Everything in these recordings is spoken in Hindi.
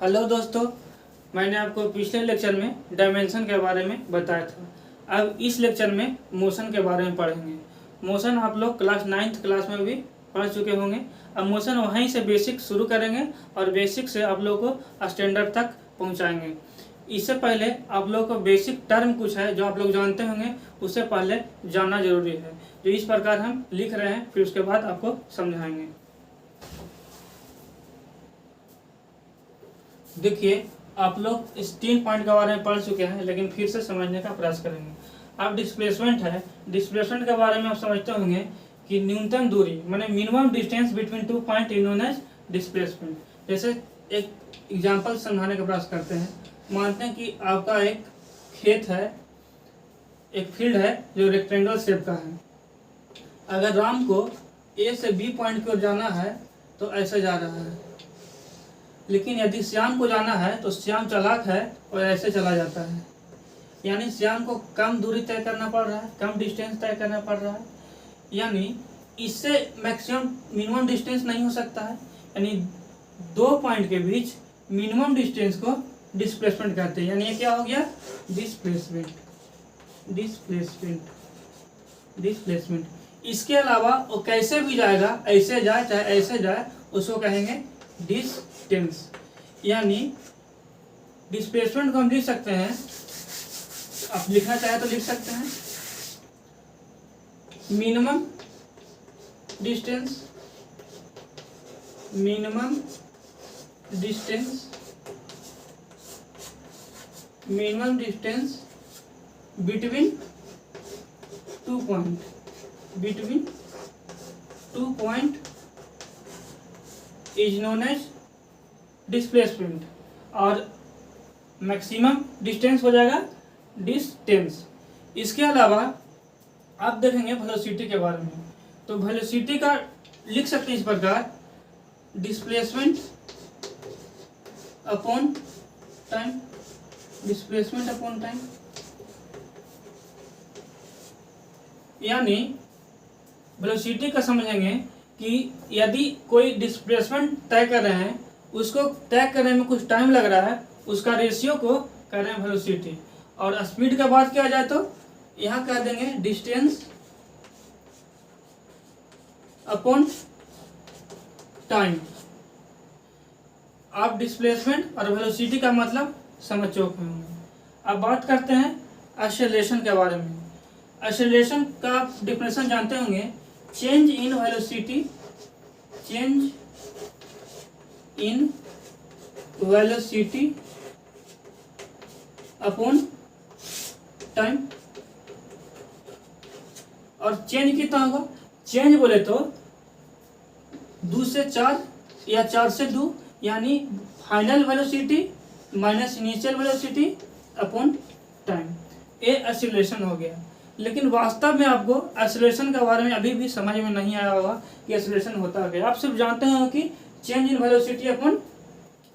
हेलो दोस्तों, मैंने आपको पिछले लेक्चर में डायमेंशन के बारे में बताया था। अब इस लेक्चर में मोशन के बारे में पढ़ेंगे। मोशन आप लोग क्लास 9th क्लास में भी पढ़ चुके होंगे। अब मोशन वहीं से बेसिक शुरू करेंगे और बेसिक से आप लोगों को स्टैंडर्ड तक पहुंचाएंगे। इससे पहले आप लोगों को बेसिक टर्म कुछ है जो आप लोग जानते होंगे, उससे पहले जानना जरूरी है। जो इस प्रकार हम लिख रहे हैं, फिर उसके बाद आपको समझाएंगे। देखिए, आप लोग इस 3 पॉइंट के बारे में पढ़ चुके हैं, लेकिन फिर से समझने का प्रयास करेंगे। अब डिस्प्लेसमेंट है। डिस्प्लेसमेंट के बारे में आप समझते होंगे कि न्यूनतम दूरी माने minimum distance between 2 point is known as displacement. जैसे एक एग्जांपल समझाने का प्रयास करते हैं। मानते हैं कि आपका एक खेत है, एक फील्ड है जो रेक्टेंगल शेप का है। अगर राम को ए से बी पॉइंट की ओर जाना है तो ऐसे जा रहा है, लेकिन यदि श्याम को जाना है तो श्याम चालाक है और ऐसे चला जाता है। यानी श्याम को कम दूरी तय करना पड़ रहा है, कम डिस्टेंस तय करना पड़ रहा है। यानी इससे मैक्सिमम मिनिमम डिस्टेंस नहीं हो सकता है। यानी 2 पॉइंट के बीच मिनिमम डिस्टेंस को डिस्प्लेसमेंट कहते हैं। यानी ये क्या हो गया? डिस्प्लेसमेंट। डिस्प्लेसमेंट डिस्प्लेसमेंट इसके अलावा वो कैसे भी जाएगा, ऐसे जाए चाहे ऐसे जाए, उसको कहेंगे डिस्टेंस। यानी डिस्प्लेसमेंट को हम लिख सकते हैं, आप लिखना चाहे तो लिख सकते हैं, minimum distance between 2 point is known as displacement, और मैक्सिमम डिस्टेंस हो जाएगा डिस्टेंस। इसके अलावा आप देखेंगे वेलोसिटी के बारे में, तो वेलोसिटी का लिख सकते हैं इस प्रकार, displacement upon time. Displacement upon time यानी वेलोसिटी का समझेंगे कि यदि कोई डिस्प्लेसमेंट तय कर रहे हैं, उसको तय करने में कुछ टाइम लग रहा है, उसका रेशियो को कर रहे हैं वेलोसिटी। और स्पीड का बात किया जाए तो यहाँ कह देंगे डिस्टेंस अपॉन टाइम। आप डिस्प्लेसमेंट और वेलोसिटी का मतलब समझ चुके होंगे। अब बात करते हैं एक्सेलरेशन के बारे में। एक्सेलरेशन का डिफिनेशन जानते होंगे, change in velocity upon time. और चेंज कितना होगा? चेंज बोले तो 2 से 4 या 4 से 2, यानी final velocity minus initial velocity upon time. ये एक्सेलरेशन हो गया। लेकिन वास्तव में आपको एक्सेलरेशन के बारे में अभी भी समझ में नहीं आया होगा कि एक्सेलरेशन होता क्या। आप सिर्फ जानते हो कि change in velocity upon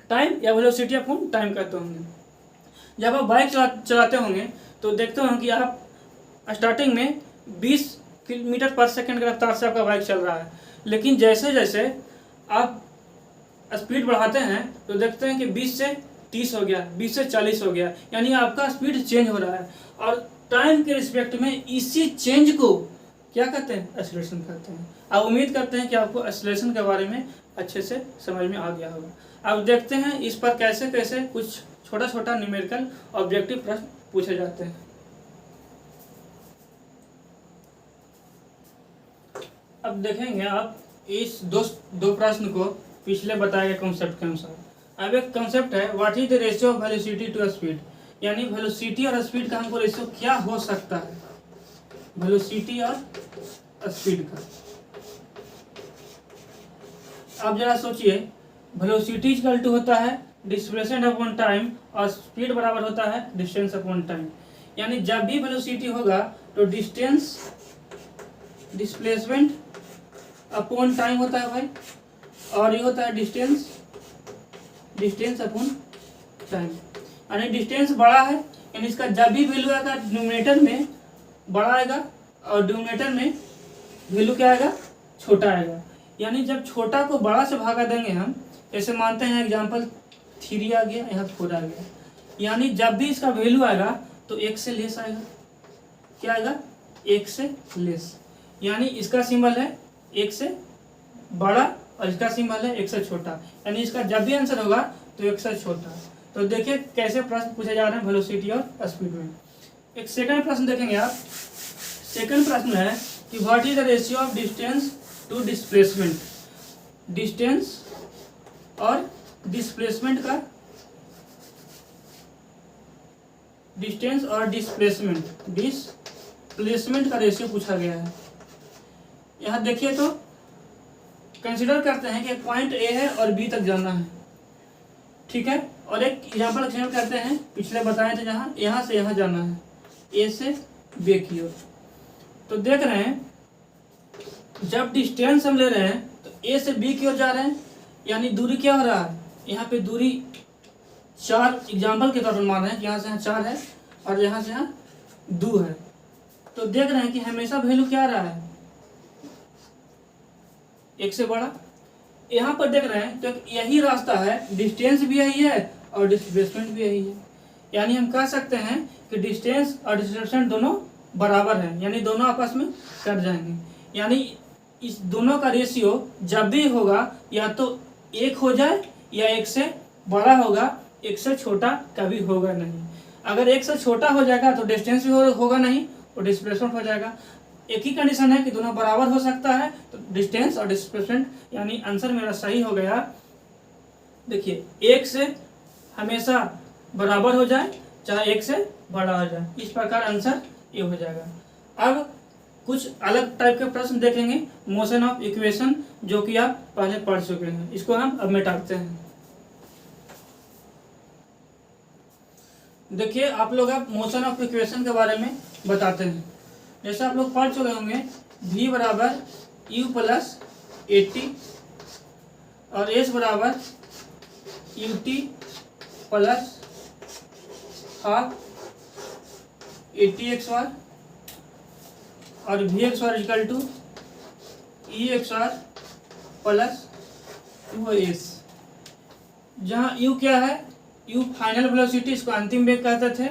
time या वेलोसिटी अपॉन टाइम कहते होंगे। जब आप बाइक चलाते होंगे तो देखते होंगे कि आप स्टार्टिंग में 20 किलोमीटर पर सेकंड की रफ्तार से आपका बाइक चल रहा है, लेकिन जैसे जैसे आप स्पीड बढ़ाते हैं तो देखते हैं कि 20 से 30 हो गया, 20 से 40 हो गया। यानी आपका स्पीड चेंज हो रहा है, और टाइम के रिस्पेक्ट में इसी चेंज को क्या कहते हैं? एक्सेलरेशन कहते हैं। अब उम्मीद करते हैं कि आपको एक्सेलरेशन के बारे में अच्छे से समझ में आ गया होगा। अब देखते हैं इस पर कैसे कैसे कुछ छोटा छोटा न्यूमेरिकल ऑब्जेक्टिव प्रश्न पूछे जाते हैं। अब देखेंगे आप इस दो प्रश्न को पिछले बताए गए कॉन्सेप्ट के अनुसार। अब एक कॉन्सेप्ट है, what is the ratio of velocity to speed. यानी वेलोसिटी और स्पीड का हमको रेशियो क्या हो सकता है, वेलोसिटी और स्पीड का। आप जरा सोचिए, वेलोसिटी इक्वल टू होता है डिस्प्लेसमेंट अपॉन टाइम, और स्पीड बराबर होता है डिस्टेंस अपॉन टाइम। यानी जब भी वेलोसिटी होगा तो डिस्टेंस डिस्प्लेसमेंट अपॉन टाइम होता है भाई, और ये होता है डिस्टेंस अपॉन टाइम। यानी डिस्टेंस बड़ा है, यानी इसका जब भी वैल्यू आएगा न्यूमरेटर में बड़ा आएगा और डिनोमिनेटर में वैल्यू क्या आएगा? छोटा आएगा। यानी जब छोटा को बड़ा से भागा देंगे हम, जैसे मानते हैं एग्जांपल 3 आ गया, यहाँ 4 आ गया। यानी जब भी इसका वैल्यू आएगा तो 1 से लेस आएगा। क्या आएगा? 1 से लेस। यानी इसका सिंबल है 1 से बड़ा और इसका सिंबल है 1 से छोटा। यानी इसका जब भी आंसर होगा तो 1 से छोटा। तो देखिए कैसे प्रश्न पूछे जा रहे हैं वेलोसिटी और स्पीड में। एक सेकंड प्रश्न देखेंगे आप। सेकंड प्रश्न है कि what is the ratio of distance to displacement. Distance और डिस्प्लेसमेंट का, डिस्टेंस और डिस्प्लेसमेंट का रेशियो पूछा गया है। यहाँ देखिए तो कंसीडर करते हैं कि पॉइंट ए है और बी तक जाना है, ठीक है। और एक एग्जाम्पल कंसीडर करते हैं, पिछले बताए थे जहाँ यहाँ से यहाँ जाना है, ए से बी की ओर। तो देख रहे हैं जब डिस्टेंस हम ले रहे हैं तो ए से बी की ओर जा रहे हैं, यानी दूरी क्या हो रहा है, यहाँ पे दूरी 4 एग्जाम्पल के तौर पर मान रहे हैं कि यहाँ से यहाँ 4 है और यहाँ से यहाँ 2 है। तो देख रहे हैं कि हमेशा वैल्यू क्या आ रहा है, 1 से बड़ा। यहाँ पर देख रहे हैं तो यही रास्ता है, डिस्टेंस भी यही है और डिस्प्लेसमेंट भी यही है। यानी हम कह सकते हैं कि डिस्टेंस और डिस्प्लेसमेंट दोनों बराबर हैं, यानी दोनों आपस में कट जाएंगे। यानी इस दोनों का रेशियो जब भी होगा या तो 1 हो जाए या 1 से बड़ा होगा, 1 से छोटा कभी होगा नहीं। अगर 1 से छोटा हो जाएगा तो डिस्टेंस भी होगा नहीं और डिस्प्लेसमेंट हो जाएगा। एक ही कंडीशन है कि दोनों बराबर हो सकता है, तो डिस्टेंस और डिस्प्लेसमेंट, यानी आंसर मेरा सही हो गया। देखिए 1 से हमेशा बराबर हो जाए चाहे 1 से बड़ा हो जाए, इस प्रकार आंसर ये हो जाएगा। अब कुछ अलग टाइप के प्रश्न देखेंगे, मोशन ऑफ इक्वेशन, जो कि आप पहले पढ़ चुके हैं। इसको हम अब मिटाते हैं। देखिए आप लोग अब मोशन ऑफ इक्वेशन के बारे में बताते हैं। जैसे आप लोग पढ़ चुके होंगे v बराबर u प्लस 80 और s बराबर ut प्लस हाफ 80xr और vxr equal to exr plus 2s। जहाँ u क्या है, u फाइनल वेलोसिटी, इसको अंतिम वेग कहते थे।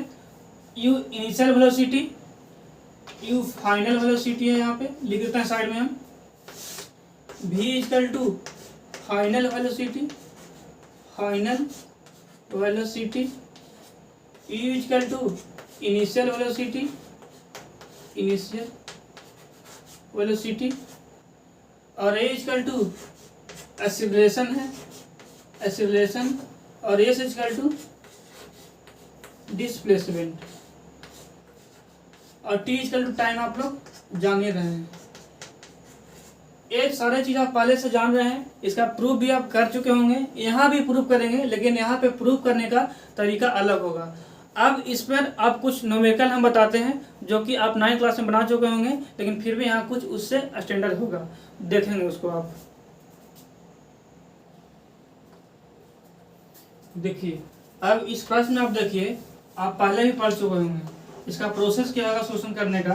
u initial velocity, u final velocity है, यहाँ पे लिख देते हैं साइड में हम। v equal to final velocity, final velocity, u equal to initial velocity, initial velocity, और a इक्वल टू एक्सीलरेशन है, एक्सीलरेशन, और s इक्वल टू डिस्प्लेसमेंट, और t इक्वल टू टाइम आप लोग जान ही रहे हैं। ये सारे चीज़ आप पहले से जान रहे हैं, इसका प्रूफ भी आप कर चुके होंगे, यहाँ भी प्रूफ करेंगे, लेकिन यहाँ पे प्रूफ करने का तरीका अलग होगा। अब इस पर आप कुछ न्यूमेरिकल हम बताते हैं जो कि आप 9th क्लास में बना चुके होंगे, लेकिन फिर भी यहाँ कुछ उससे स्टैंडर्ड होगा, देखेंगे उसको आप। देखिए अब इस प्रश्न में आप देखिए, आप पहले ही पढ़ चुके होंगे। इसका प्रोसेस क्या होगा सोल्यूशन करने का।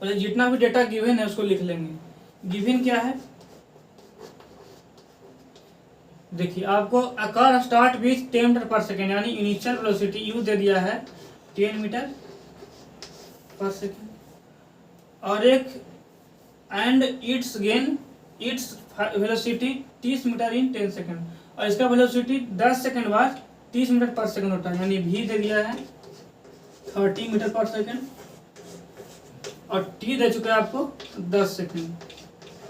पहले जितना भी डेटा गिवन है उसको लिख लेंगे। गिवन क्या है, देखिए आपको a car start with 10 meter per second, यानी इनिशियल वेलोसिटी u दे दिया है 10 मीटर पर सेकेंड, और एक and it's gain its velocity 30 meter in 10 second, और इसका वेलोसिटी 10 सेकेंड बाद 30 मीटर पर सेकेंड होता है, यानी v दे दिया है 30 मीटर पर सेकेंड, और t दे चुका है आपको 10 सेकेंड।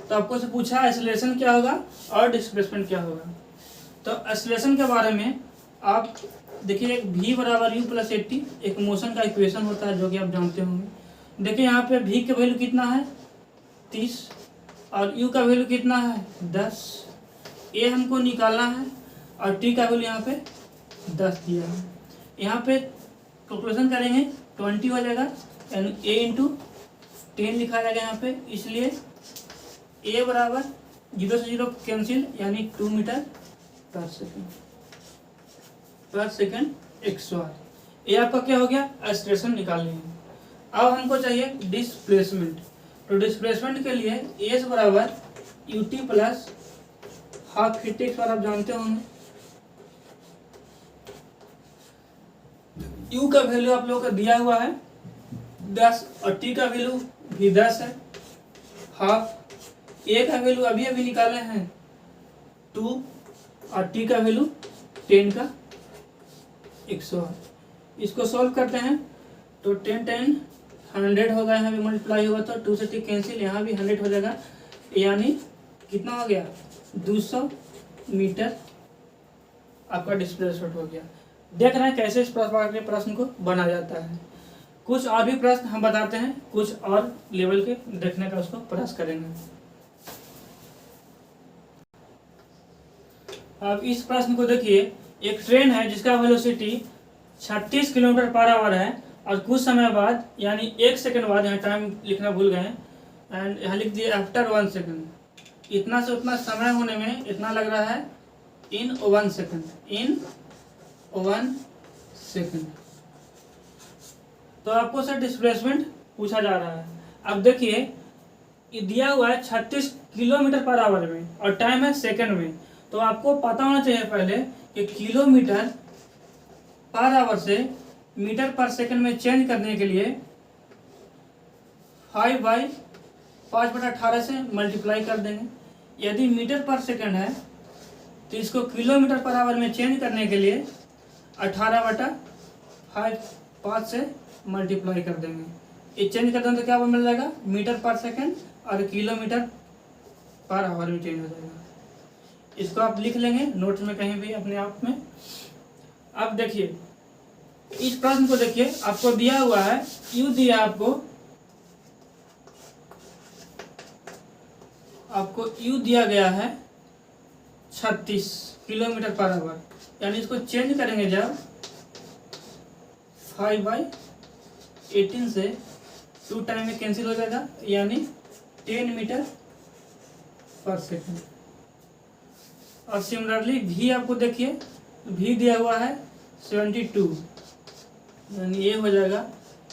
तो आपको से पूछा एक्सीलरेशन क्या होगा और डिस्प्लेसमेंट क्या होगा। तो एक्सीलरेशन के बारे में आप देखिए, एक v बराबर u प्लस 80 एक मोशन का इक्वेशन होता है जो कि आप जानते होंगे। देखिए यहाँ पे v का वैल्यू कितना है 30 और u का वैल्यू कितना है 10, a हमको निकालना है, और t का वैल्यू यहाँ पे 10 दिया है। यहाँ पे कैलकुलेशन करेंगे 20 हो जाएगा, यानी a इंटू 10 लिखा जाएगा यहाँ पे, इसलिए a बराबर 0 से 0 कैंसिल, यानी 2 मीटर पर सेकेंड XR। ये आपका क्या हो गया, एक्सीलरेशन निकाल लिए। अब हमको चाहिए डिस्प्लेसमेंट। तो डिस्प्लेसमेंट के लिए s बराबर ut प्लस हाफ 50x, आप जानते होंगे, यू का वैल्यू आप लोगों को दिया हुआ है 10 और टी का वैल्यू भी 10 है, हाफ। ए का वैल्यू अभी अभी निकाले हैं 2 और टी का वैल्यू 10 का 108। इसको सॉल्व करते हैं तो 10 10 100 होगा, यहाँ भी मल्टीप्लाई होगा तो 2 से टी कैंसिल, यहाँ भी 100 हो जाएगा, यानी कितना हो गया 200 मीटर आपका डिस्प्लेसमेंट हो गया। देख रहे हैं कैसे इस प्रकार के प्रश्न को बना जाता है। कुछ और भी प्रश्न हम बताते हैं, कुछ और लेवल के देखने का उसको प्रयास करेंगे। अब इस प्रश्न को देखिए, एक ट्रेन है जिसका वेलोसिटी 36 किलोमीटर पर आवर है और कुछ समय बाद यानी 1 सेकंड बाद, यहाँ टाइम लिखना भूल गए एंड यहाँ लिख दिए आफ्टर 1 सेकंड, इतना से उतना समय होने में इतना लग रहा है इन 1 सेकंड, इन 1 सेकंड। तो आपको सर डिस्प्लेसमेंट पूछा जा रहा है। अब देखिए ये दिया हुआ है 36 किलोमीटर पर आवर में और टाइम है सेकंड में, तो आपको पता होना चाहिए पहले कि किलोमीटर पर आवर से मीटर पर सेकंड में चेंज करने के लिए 5/5/18 से मल्टीप्लाई कर देंगे। यदि मीटर पर सेकंड है तो इसको किलोमीटर पर आवर में चेंज करने के लिए 18/5 से मल्टीप्लाई कर देंगे। ये चेंज कर देंगे तो क्या मिल जाएगा, मीटर पर सेकंड और किलोमीटर पर आवर में चेंज हो जाएगा। इसको आप लिख लेंगे नोट्स में कहीं भी अपने आप में। अब देखिए इस प्रश्न को देखिए, आपको दिया हुआ है यू दिया आपको यू दिया गया है 36 किलोमीटर पर आवर, यानी इसको चेंज करेंगे जब 5/18 से 2 टाइम में कैंसिल हो जाएगा, यानी 10 मीटर पर सेकंड। और सिमिलरली भी आपको देखिए, भी दिया हुआ है 72, यानी ये हो जाएगा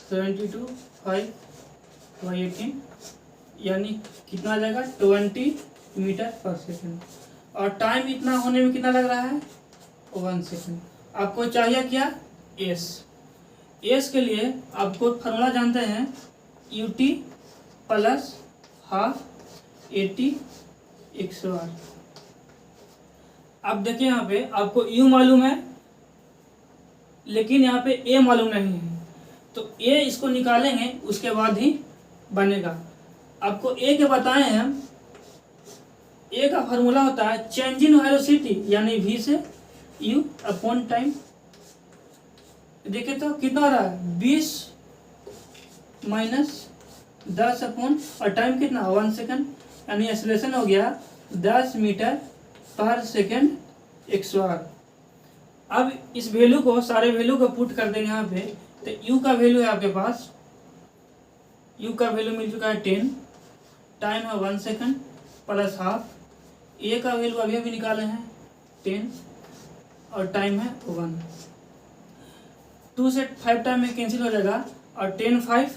72 5/18, यानी कितना आ जाएगा 20 मीटर पर सेकंड। और टाइम इतना होने में कितना लग रहा है 1 सेकंड। आपको चाहिए क्या एस। एस के लिए आपको फार्मूला जानते हैं यूटी प्लस हाफ 80 108। अब देखिए यहाँ पे आपको यू मालूम है लेकिन यहाँ पे ए मालूम नहीं है, तो ए इसको निकालेंगे उसके बाद ही बनेगा। आपको ए के बताए हैं हम, ए का फार्मूला होता है चेंज इन वेलोसिटी यानी v से u अपॉन टाइम। देखिए तो कितना हो रहा है 20 माइनस 10 अपॉन और टाइम कितना 1 सेकंड, यानी एक्सेलरेशन हो गया 10 मीटर पर सेकंड 108। अब इस वैल्यू को, सारे वैल्यू को पुट कर देंगे यहाँ पे, तो u का वैल्यू है आपके पास, u का वैल्यू मिल चुका है 10, टाइम है 1 सेकंड प्लस हाफ, ए का वैल्यू अभी अभी निकाले हैं 10 और टाइम है 1। 2 से 5 टाइम में कैंसिल हो जाएगा और 10 5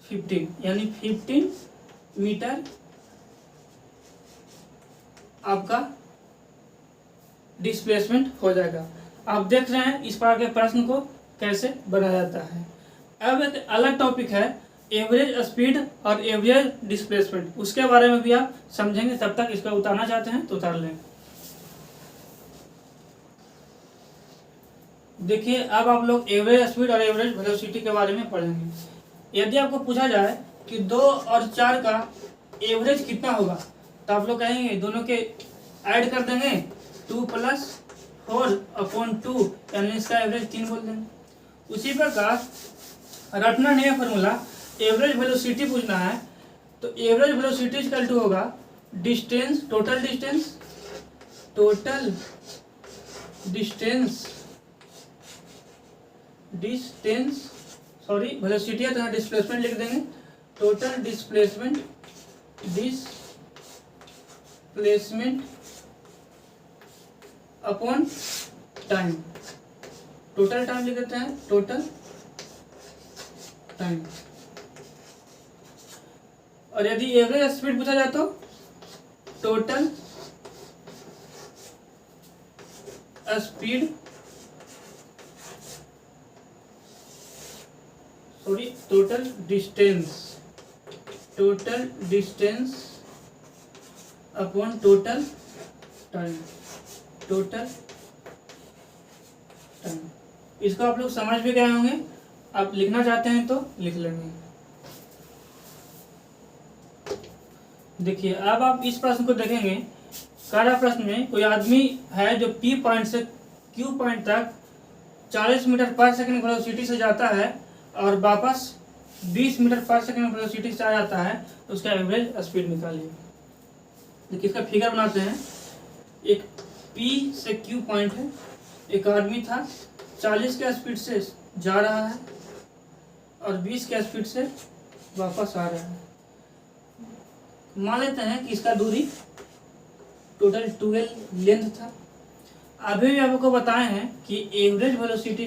15, यानी 15 मीटर आपका डिस्प्लेसमेंट हो जाएगा। आप देख रहे हैं इस प्रकार के प्रश्न को कैसे बनाया जाता है। अब एक अलग टॉपिक है एवरेज स्पीड और एवरेज डिस्प्लेसमेंट, उसके बारे में भी आप समझेंगे। तब तक इसका उतारना चाहते हैं तो उतार लें। देखिए अब आप लोग एवरेज स्पीड और एवरेज वेलोसिटी के बारे में पढ़ेंगे। यदि आपको पूछा जाए कि 2 और 4 का एवरेज कितना होगा, तो आप लोग कहेंगे दोनों के ऐड कर देंगे 2 + 4/2, यानी इसका एवरेज 3 बोल देंगे। उसी प्रकार रटना नहीं है फॉर्मूला, एवरेज वेलोसिटी पूछना है तो एवरेज वेलोसिटी इक्वल टू होगा distance, total distance sorry velocity है तो यहाँ डिस्प्लेसमेंट लिख देंगे, total displacement upon time. Total time लिख देते हैं, टोटल टाइम। और यदि एवरेज स्पीड पूछा जाए तो total speed sorry total distance upon total time. इसको आप लोग समझ भी गए होंगे, आप लिखना चाहते हैं तो लिख लेंगे। देखिए अब आप इस प्रश्न को देखेंगे। कार्य प्रश्न में कोई आदमी है जो P पॉइंट से Q पॉइंट तक 40 मीटर पर सेकंड वेलोसिटी से जाता है और वापस 20 मीटर पर सेकंड वेलोसिटी से आ जाता है, तो उसका एवरेज स्पीड निकालिए। देखिए इसका फिगर बनाते हैं। एक P से Q पॉइंट है, एक आदमी था 40 के स्पीड से जा रहा है और 20 के स्पीड से वापस आ रहा है। मान लेते हैं कि इसका दूरी टोटल 12 लेंथ था। अभी भी आपको बताए हैं कि average velocity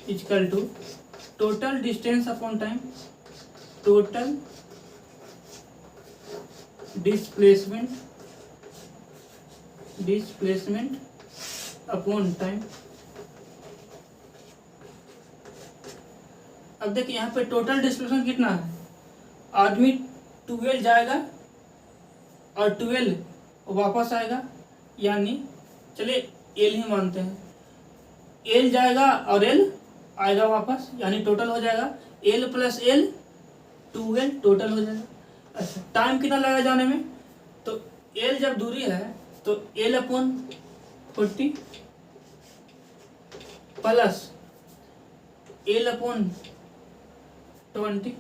equal to total distance upon time, total displacement upon time. अब देखिए यहाँ पे टोटल डिस्प्लेसमेंट कितना है, आदमी 12 जाएगा और 12 वापस आएगा, यानी चलिए एल ही मानते हैं, एल जाएगा और एल आएगा वापस, यानी टोटल हो जाएगा एल प्लस एल 12 टोटल हो जाएगा। अच्छा टाइम कितना लगेगा जाने में, तो एल जब दूरी है तो L upon 40 plus L upon 20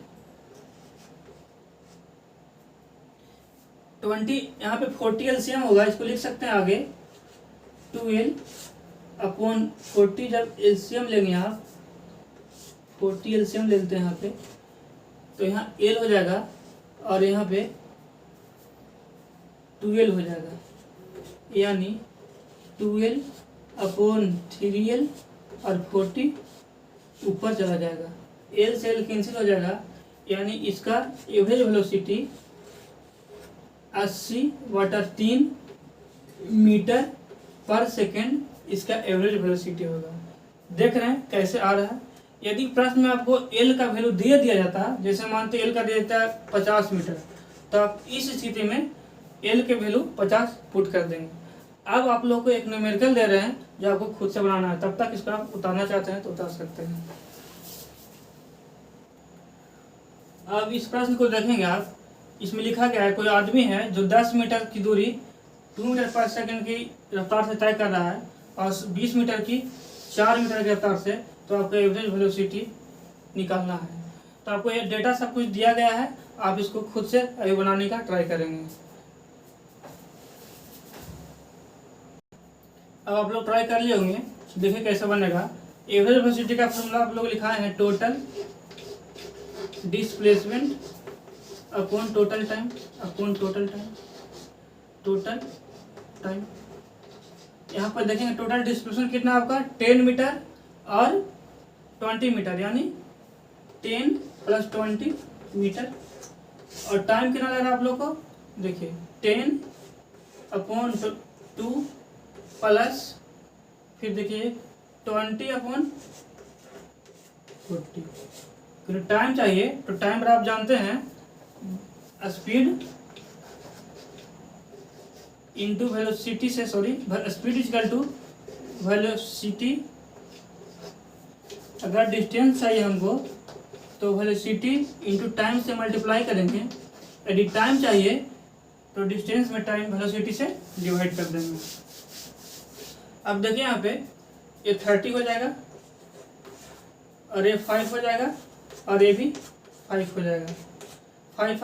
यहाँ पे 40 एलसीएम होगा, इसको लिख सकते हैं आगे 2l अपॉन 40। जब एलसीएम लेंगे आप 40 एलसीएम लेते हैं यहाँ पे, तो यहाँ l हो जाएगा और यहाँ पे 2l हो जाएगा, यानी 2l अपॉन 3l और 40 ऊपर चला जाएगा, एल से एल कैंसिल हो जाएगा, यानी इसका average velocity 80/3 metre per second इसका एवरेज वेलोसिटी होगा। देख रहे हैं कैसे आ रहा है। यदि प्रश्न में आपको एल का वैल्यू दिया जाता है, जैसे मानते एल का दे देता है 50 मीटर, तो आप इस स्थिति में एल के वैल्यू 50 पुट कर देंगे। अब आप लोग को एक न्यूमेरिकल दे रहे हैं जो आपको खुद से बनाना है, तब तक इसको आप उतारना चाहते हैं तो उतार सकते हैं। अब इस प्रश्न को देखेंगे आप, इसमें लिखा गया है कोई आदमी है जो 10 मीटर की दूरी 2 मीटर पर सेकंड की रफ्तार से तय कर रहा है और 20 मीटर की 4 मीटर की रफ्तार से, तो आपको एवरेज वेलोसिटी निकालना है। तो आपको ये डेटा सब कुछ दिया गया है, आप इसको खुद से अभी बनाने का ट्राई करेंगे। अब आप लोग ट्राई कर लिए होंगे, देखिए कैसे बनेगा। एवरेज वेलोसिटी का फॉर्मूला आप लोग लिखाए हैं total displacement upon total time. यहाँ पर देखेंगे टोटल डिस्प्लेसमेंट कितना आपका 10 मीटर और 20 मीटर, यानी 10 + 20 मीटर। और टाइम कितना लग रहा है आप लोग को, देखिए 10/2 प्लस फिर देखिए 20/40। टाइम चाहिए तो टाइम पर आप जानते हैं स्पीड इंटू वेलोसिटी से, sorry speed equal to velocity. अगर डिस्टेंस चाहिए हमको तो वेलोसिटी इंटू टाइम से मल्टीप्लाई करेंगे, यदि टाइम चाहिए तो डिस्टेंस में टाइम वेलोसिटी से डिवाइड कर देंगे। अब देखिए यहाँ पे ये 30 हो जाएगा और ये 5 हो जाएगा और ये भी 5 हो जाएगा, 5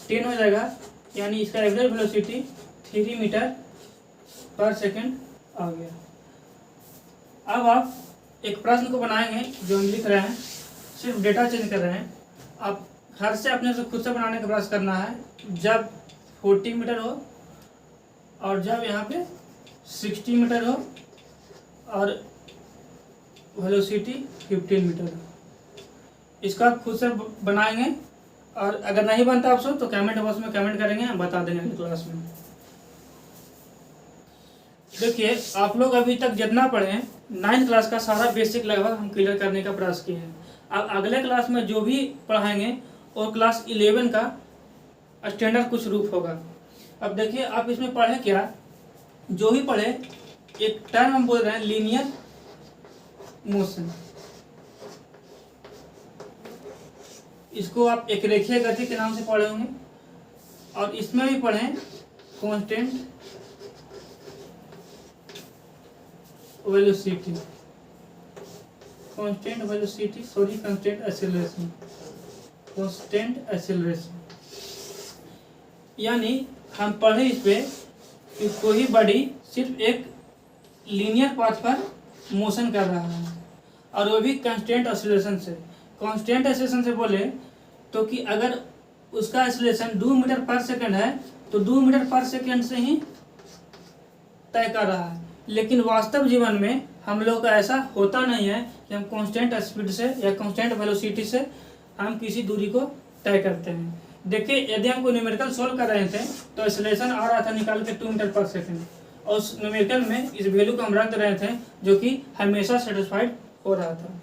10 हो जाएगा, यानी इसका एवरेज वेलोसिटी 3 मीटर पर सेकंड आ गया। अब आप एक प्रश्न को बनाएंगे जो हम लिख रहे हैं, सिर्फ डेटा चेंज कर रहे हैं। आप घर से अपने से खुद से बनाने का प्रयास करना है जब 40 मीटर हो और जब यहाँ पे 60 मीटर हो और वेलोसिटी 15 मीटर हो। इसका खुद से बनाएंगे और अगर नहीं बनता आपसे तो कमेंट बॉक्स में कमेंट करेंगे, हम बता देंगे क्लास में। देखिए आप लोग अभी तक जितना पढ़े हैं 9th क्लास का सारा बेसिक लगभग हम क्लियर करने का प्रयास किए हैं। अब अगले क्लास में जो भी पढ़ाएंगे और क्लास 11 का स्टैंडर्ड कुछ रूप होगा। अब देखिए आप इसमें पढ़े क्या, जो भी पढ़े एक टर्म हम बोल रहे हैं लीनियर मोशन, इसको आप एक रेखीय गति के नाम से पढ़े होंगे। और इसमें भी पढ़ें constant velocity, constant velocity sorry constant acceleration, constant acceleration. यानी हम पढ़े इस पे कि कोई बॉडी सिर्फ एक लीनियर पाथ पर मोशन कर रहा है और वो भी कांस्टेंट एक्सेलरेशन से। कांस्टेंट एक्सेलरेशन से बोले तो कि अगर उसका एक्सेलरेशन 2 मीटर पर सेकंड है तो 2 मीटर पर सेकंड से ही तय कर रहा है। लेकिन वास्तव जीवन में हम लोग का ऐसा होता नहीं है कि हम कांस्टेंट स्पीड से या कांस्टेंट वेलोसिटी से हम किसी दूरी को तय करते हैं। देखिए यदि हम कोई न्यूमेरिकल सोल्व कर रहे थे तो एक्सेलरेशन आ रहा था निकाल के 2 मीटर पर सेकंड, और उस न्यूमेरिकल में इस वैल्यू को हम रख रहे थे जो कि हमेशा सेटिस्फाइड हो रहा था।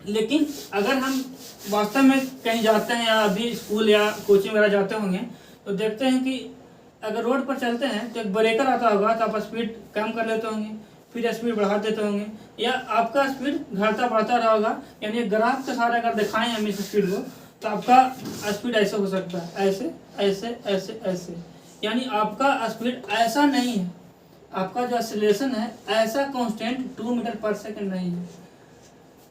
लेकिन अगर हम वास्तव में कहीं जाते हैं या अभी स्कूल या कोचिंग वगैरह जाते होंगे तो देखते हैं कि अगर रोड पर चलते हैं तो एक ब्रेकर आता होगा तो आप स्पीड कम कर लेते होंगे, फिर स्पीड बढ़ा देते होंगे, या आपका स्पीड घटता बढ़ता रहा होगा। यानी ग्राफ के सहारे अगर दिखाएं हम इस स्पीड को तो आपका स्पीड ऐसे हो सकता है, ऐसे ऐसे ऐसे ऐसे। यानी आपका स्पीड ऐसा नहीं है, आपका जो एक्सेलरेशन है ऐसा कांस्टेंट 2 मीटर पर सेकंड नहीं है।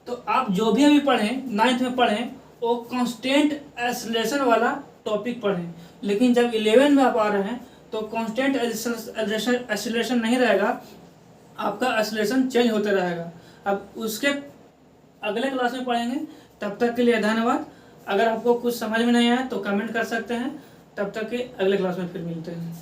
तो आप जो भी अभी पढ़ें 9th में पढ़ें वो कांस्टेंट एक्सेलरेशन वाला टॉपिक पढ़ें। लेकिन जब 11 में आप आ रहे हैं तो कांस्टेंट एक्सेलरेशन नहीं रहेगा, आपका एक्सेलरेशन चेंज होते रहेगा। अब उसके अगले क्लास में पढ़ेंगे। तब तक के लिए धन्यवाद। अगर आपको कुछ समझ में नहीं आया तो कमेंट कर सकते हैं। तब तक के अगले क्लास में फिर मिलते हैं।